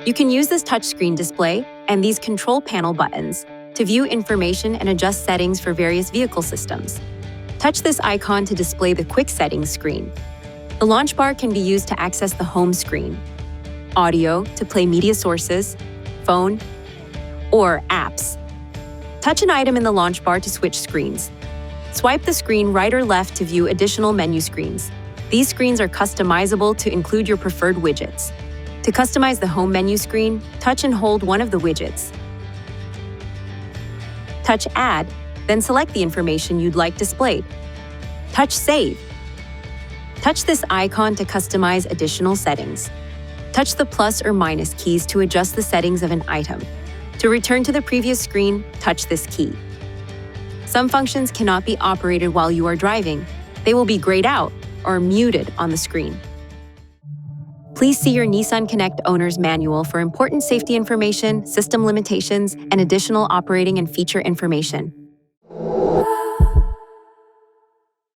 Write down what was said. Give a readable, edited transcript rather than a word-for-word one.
You can use this touchscreen display and these control panel buttons to view information and adjust settings for various vehicle systems. Touch this icon to display the quick settings screen. The launch bar can be used to access the home screen, audio to play media sources, phone, or apps. Touch an item in the launch bar to switch screens. Swipe the screen right or left to view additional menu screens. These screens are customizable to include your preferred widgets. To customize the home menu screen, touch and hold one of the widgets. Touch Add, then select the information you'd like displayed. Touch Save. Touch this icon to customize additional settings. Touch the plus or minus keys to adjust the settings of an item. To return to the previous screen, touch this key. Some functions cannot be operated while you are driving. They will be grayed out or muted on the screen. Please see your Nissan Connect owner's manual for important safety information, system limitations, and additional operating and feature information.